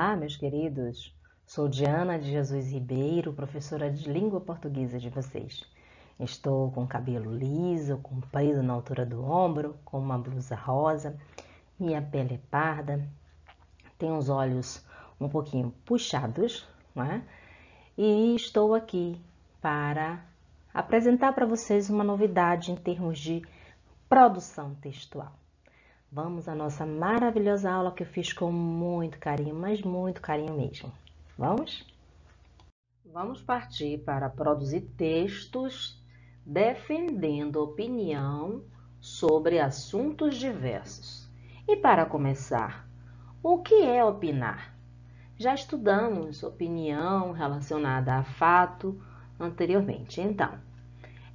Olá, meus queridos. Sou Diana de Jesus Ribeiro, professora de língua portuguesa de vocês. Estou com o cabelo liso, comprido na altura do ombro, com uma blusa rosa, minha pele é parda, tenho os olhos um pouquinho puxados, né? E estou aqui para apresentar para vocês uma novidade em termos de produção textual. Vamos à nossa maravilhosa aula que eu fiz com muito carinho, mas muito carinho mesmo. Vamos? Vamos partir para produzir textos defendendo opinião sobre assuntos diversos. E para começar, o que é opinar? Já estudamos opinião relacionada a fato anteriormente. Então,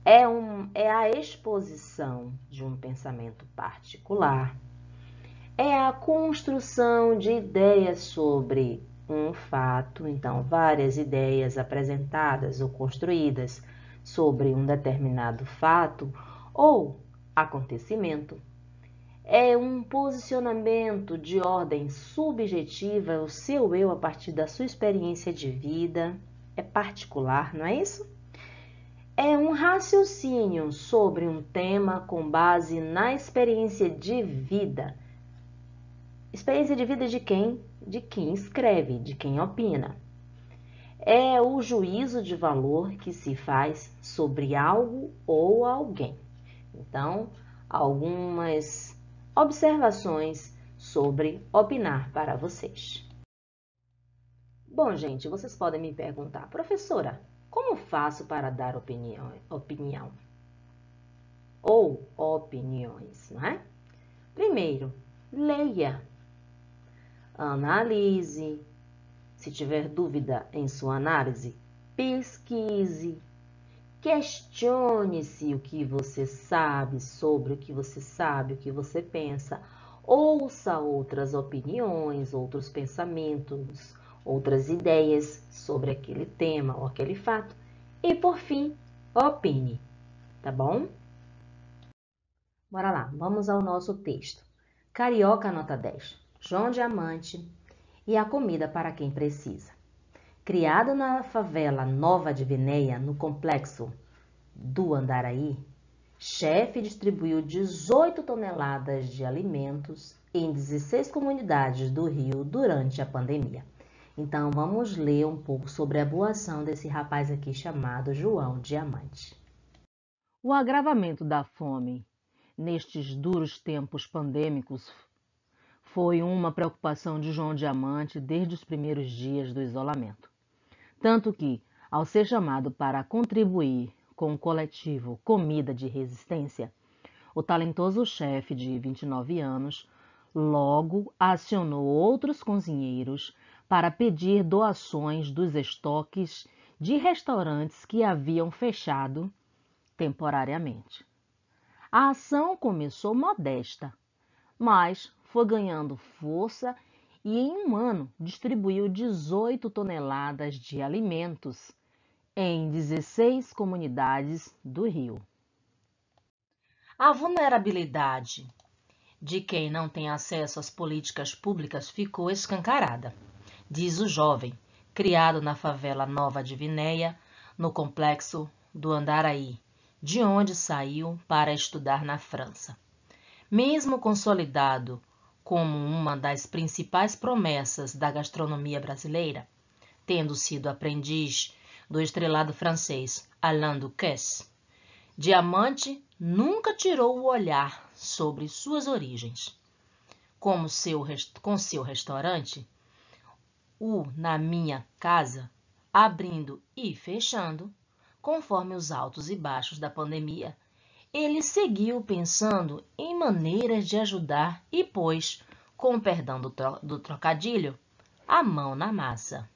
é a exposição de um pensamento particular, é a construção de ideias sobre um fato, então várias ideias apresentadas ou construídas sobre um determinado fato ou acontecimento. É um posicionamento de ordem subjetiva, o seu eu a partir da sua experiência de vida, é particular, não é isso? É um raciocínio sobre um tema com base na experiência de vida. Experiência de vida de quem? De quem escreve, de quem opina. É o juízo de valor que se faz sobre algo ou alguém. Então, algumas observações sobre opinar para vocês. Bom, gente, vocês podem me perguntar, professora, como faço para dar opinião ou opiniões, não é? Primeiro, leia, analise. Se tiver dúvida em sua análise, pesquise, questione-se o que você sabe sobre o que você sabe, o que você pensa, ouça outras opiniões, outros pensamentos, outras ideias sobre aquele tema ou aquele fato e, por fim, opine, tá bom? Bora lá, vamos ao nosso texto. Carioca nota 10, João Diamante e a comida para quem precisa. Criado na favela Nova de Venéia, no complexo do Andaraí, chefe distribuiu 18 toneladas de alimentos em 16 comunidades do Rio durante a pandemia. Então, vamos ler um pouco sobre a boa ação desse rapaz aqui chamado João Diamante. O agravamento da fome nestes duros tempos pandêmicos foi uma preocupação de João Diamante desde os primeiros dias do isolamento. Tanto que, ao ser chamado para contribuir com o coletivo Comida de Resistência, o talentoso chefe de 29 anos logo acionou outros cozinheiros para pedir doações dos estoques de restaurantes que haviam fechado temporariamente. A ação começou modesta, mas foi ganhando força e em um ano distribuiu 18 toneladas de alimentos em 16 comunidades do Rio. A vulnerabilidade de quem não tem acesso às políticas públicas ficou escancarada, diz o jovem, criado na favela Nova de Venéia, no complexo do Andaraí, de onde saiu para estudar na França. Mesmo consolidado como uma das principais promessas da gastronomia brasileira, tendo sido aprendiz do estrelado francês Alain Ducasse, Diamante nunca tirou o olhar sobre suas origens. Com seu restaurante, o Na Minha Casa, abrindo e fechando, conforme os altos e baixos da pandemia, ele seguiu pensando em maneiras de ajudar e pôs, com o perdão do trocadilho, a mão na massa.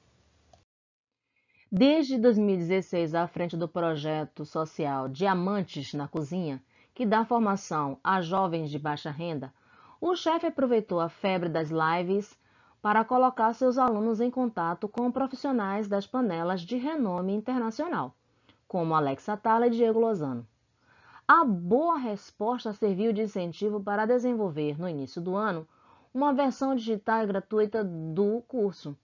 Desde 2016, à frente do projeto social Diamantes na Cozinha, que dá formação a jovens de baixa renda, o chefe aproveitou a febre das lives para colocar seus alunos em contato com profissionais das panelas de renome internacional, como Alex Atala e Diego Lozano. A boa resposta serviu de incentivo para desenvolver, no início do ano, uma versão digital e gratuita do curso,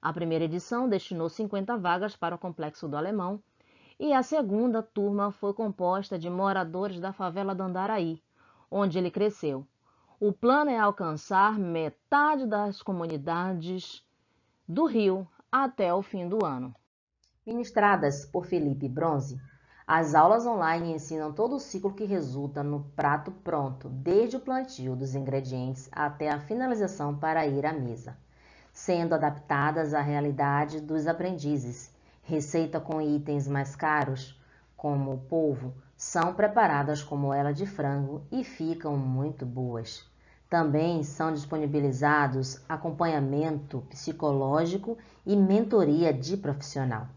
A primeira edição destinou 50 vagas para o Complexo do Alemão e a segunda turma foi composta de moradores da favela do Andaraí, onde ele cresceu. O plano é alcançar metade das comunidades do Rio até o fim do ano. Ministradas por Felipe Bronze, as aulas online ensinam todo o ciclo que resulta no prato pronto, desde o plantio dos ingredientes até a finalização para ir à mesa, sendo adaptadas à realidade dos aprendizes. Receita com itens mais caros, como o polvo, são preparadas com moela de frango e ficam muito boas. Também são disponibilizados acompanhamento psicológico e mentoria de profissional.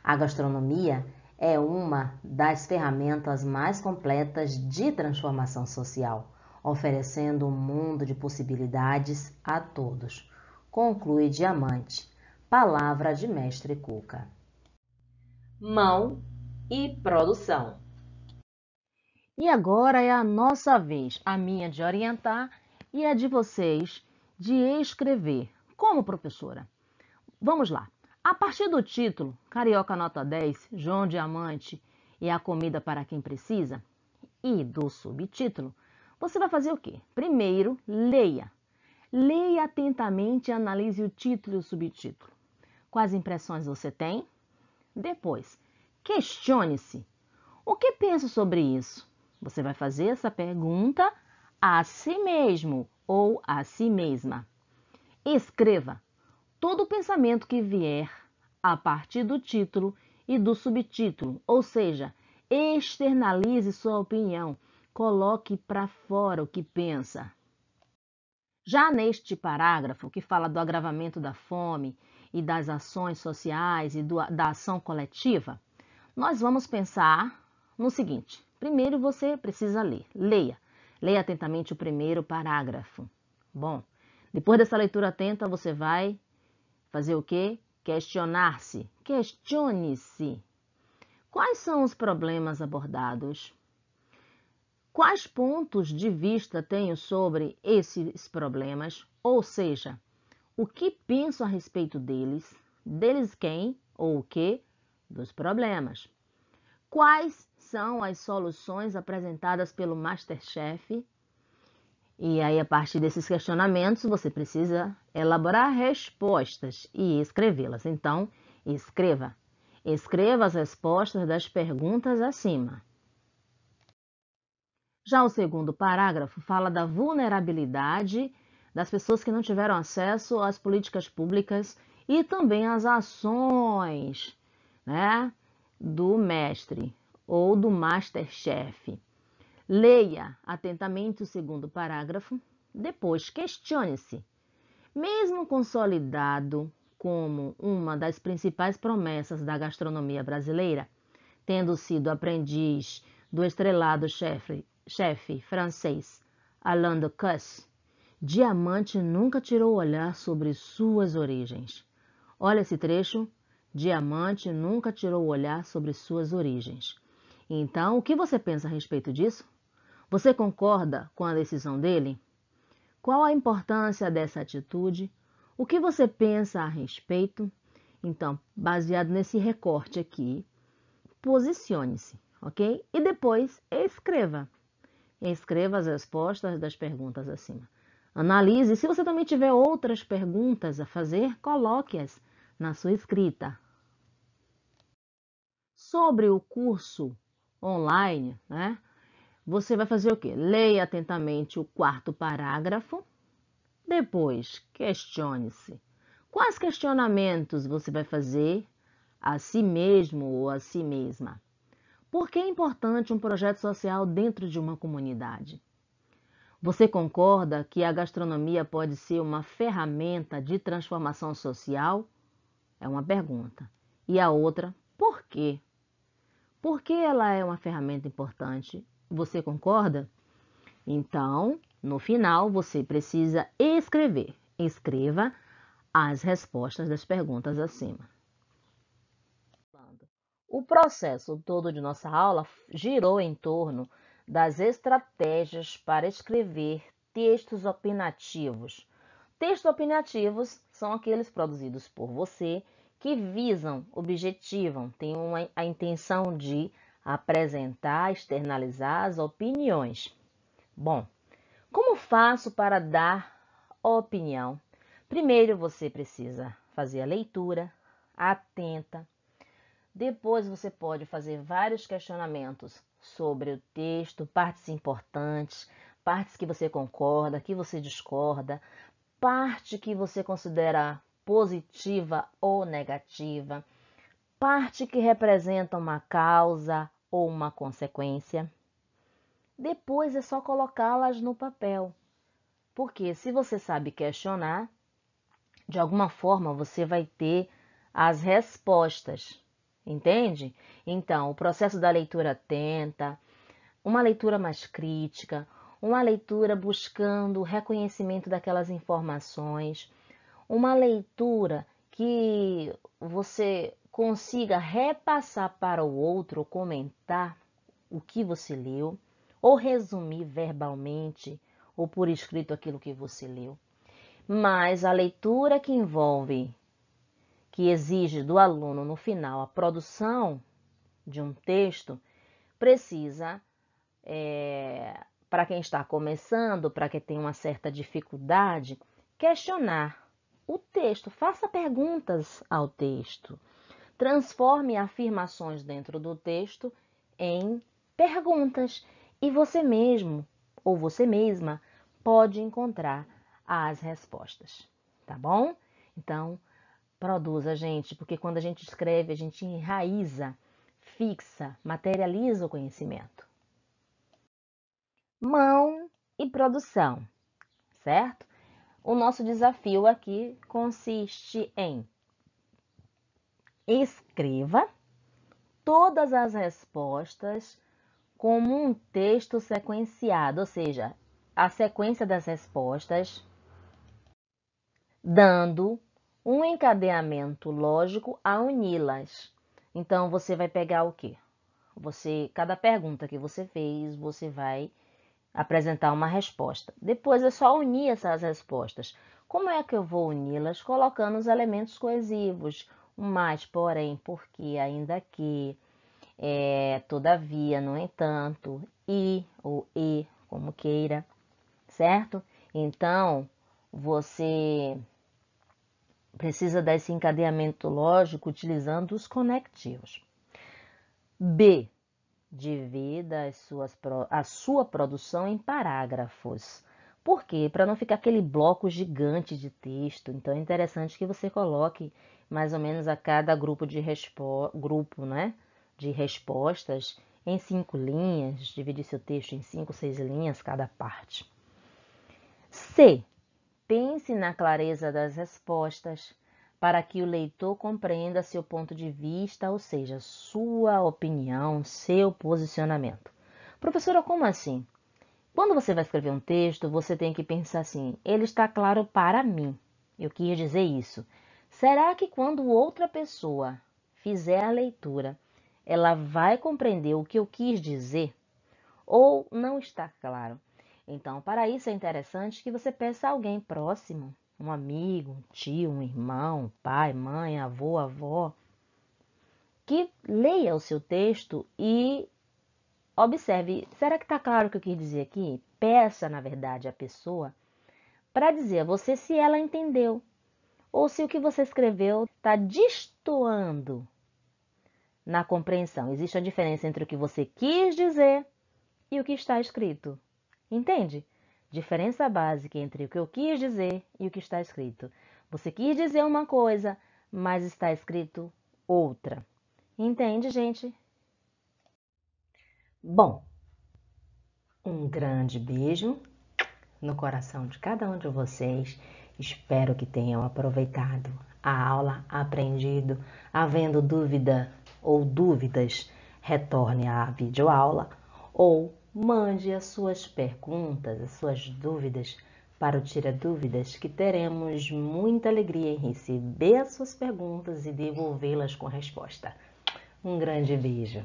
A gastronomia é uma das ferramentas mais completas de transformação social, oferecendo um mundo de possibilidades a todos. Conclui Diamante, palavra de Mestre Cuca. Mão e produção. E agora é a nossa vez, a minha de orientar e a de vocês de escrever. Como professora? Vamos lá. A partir do título, Carioca Nota 10, João Diamante e a comida para quem precisa, e do subtítulo, você vai fazer o quê? Primeiro, leia. Leia atentamente e analise o título e o subtítulo. Quais impressões você tem? Depois, questione-se. O que penso sobre isso? Você vai fazer essa pergunta a si mesmo ou a si mesma. Escreva todo o pensamento que vier a partir do título e do subtítulo, ou seja, externalize sua opinião, coloque para fora o que pensa. Já neste parágrafo, que fala do agravamento da fome e das ações sociais e da ação coletiva, nós vamos pensar no seguinte. Primeiro você precisa ler. Leia. Leia atentamente o primeiro parágrafo. Bom, depois dessa leitura atenta, você vai fazer o quê? Questionar-se. Questione-se. Quais são os problemas abordados? Quais pontos de vista tenho sobre esses problemas? Ou seja, o que penso a respeito deles? Deles quem ou o que? Dos problemas. Quais são as soluções apresentadas pelo MasterChef? E aí, a partir desses questionamentos, você precisa elaborar respostas e escrevê-las. Então, escreva. Escreva as respostas das perguntas acima. Já o segundo parágrafo fala da vulnerabilidade das pessoas que não tiveram acesso às políticas públicas e também às ações, né, do mestre ou do MasterChef. Leia atentamente o segundo parágrafo, depois questione-se. Mesmo consolidado como uma das principais promessas da gastronomia brasileira, tendo sido aprendiz do estrelado chefe francês Alain Ducasse, Diamante nunca tirou o olhar sobre suas origens. Olha esse trecho. Diamante nunca tirou o olhar sobre suas origens. Então, o que você pensa a respeito disso? Você concorda com a decisão dele? Qual a importância dessa atitude? O que você pensa a respeito? Então, baseado nesse recorte aqui, posicione-se, ok? E depois escreva. Escreva as respostas das perguntas acima. Analise. Se você também tiver outras perguntas a fazer, coloque-as na sua escrita. Sobre o curso online, né? Você vai fazer o quê? Leia atentamente o quarto parágrafo. Depois, questione-se. Quais questionamentos você vai fazer a si mesmo ou a si mesma? Por que é importante um projeto social dentro de uma comunidade? Você concorda que a gastronomia pode ser uma ferramenta de transformação social? É uma pergunta. E a outra, por quê? Por que ela é uma ferramenta importante? Você concorda? Então, no final, você precisa escrever. Escreva as respostas das perguntas acima. O processo todo de nossa aula girou em torno das estratégias para escrever textos opinativos. Textos opinativos são aqueles produzidos por você que visam, objetivam, têm a intenção de apresentar, externalizar as opiniões. Bom, como faço para dar opinião? Primeiro você precisa fazer a leitura atenta. Depois você pode fazer vários questionamentos sobre o texto, partes importantes, partes que você concorda, que você discorda, parte que você considera positiva ou negativa, parte que representa uma causa ou uma consequência. Depois é só colocá-las no papel, porque se você sabe questionar, de alguma forma você vai ter as respostas, entende? Então, o processo da leitura atenta, uma leitura mais crítica, uma leitura buscando o reconhecimento daquelas informações, uma leitura que você consiga repassar para o outro, comentar o que você leu, ou resumir verbalmente ou por escrito aquilo que você leu. Mas a leitura que envolve, que exige do aluno no final a produção de um texto, precisa, para quem está começando, para quem tem uma certa dificuldade, questionar o texto, faça perguntas ao texto, transforme afirmações dentro do texto em perguntas e você mesmo ou você mesma pode encontrar as respostas, tá bom? Então, produza, gente, porque quando a gente escreve, a gente enraiza, fixa, materializa o conhecimento. Mão e produção, certo? O nosso desafio aqui consiste em escreva todas as respostas como um texto sequenciado, ou seja, a sequência das respostas, dando um encadeamento lógico a uni-las. Então, você vai pegar o quê? Cada pergunta que você fez, você vai apresentar uma resposta. Depois é só unir essas respostas. Como é que eu vou uni-las? Colocando os elementos coesivos, o mais, porém, porque, ainda que, todavia, no entanto, e ou e, como queira, certo? Então, você precisa desse encadeamento lógico utilizando os conectivos. B. Divida a sua produção em parágrafos. Por quê? Para não ficar aquele bloco gigante de texto. Então, é interessante que você coloque mais ou menos a cada grupo de respostas em 5 linhas. Divide seu texto em 5, 6 linhas cada parte. C. Pense na clareza das respostas para que o leitor compreenda seu ponto de vista, ou seja, sua opinião, seu posicionamento. Professora, como assim? Quando você vai escrever um texto, você tem que pensar assim, ele está claro para mim. Eu quis dizer isso. Será que quando outra pessoa fizer a leitura, ela vai compreender o que eu quis dizer? Ou não está claro? Então, para isso é interessante que você peça a alguém próximo, um amigo, um tio, um irmão, pai, mãe, avô, avó, que leia o seu texto e observe, será que está claro o que eu quis dizer aqui? Peça, na verdade, à pessoa para dizer a você se ela entendeu ou se o que você escreveu está destoando na compreensão. Existe a diferença entre o que você quis dizer e o que está escrito. Entende? Diferença básica entre o que eu quis dizer e o que está escrito. Você quis dizer uma coisa, mas está escrito outra. Entende, gente? Bom, um grande beijo no coração de cada um de vocês. Espero que tenham aproveitado a aula, aprendido. Havendo dúvida ou dúvidas, retorne à videoaula ou mande as suas perguntas, as suas dúvidas para o Tira Dúvidas, que teremos muita alegria em receber as suas perguntas e devolvê-las com resposta. Um grande beijo!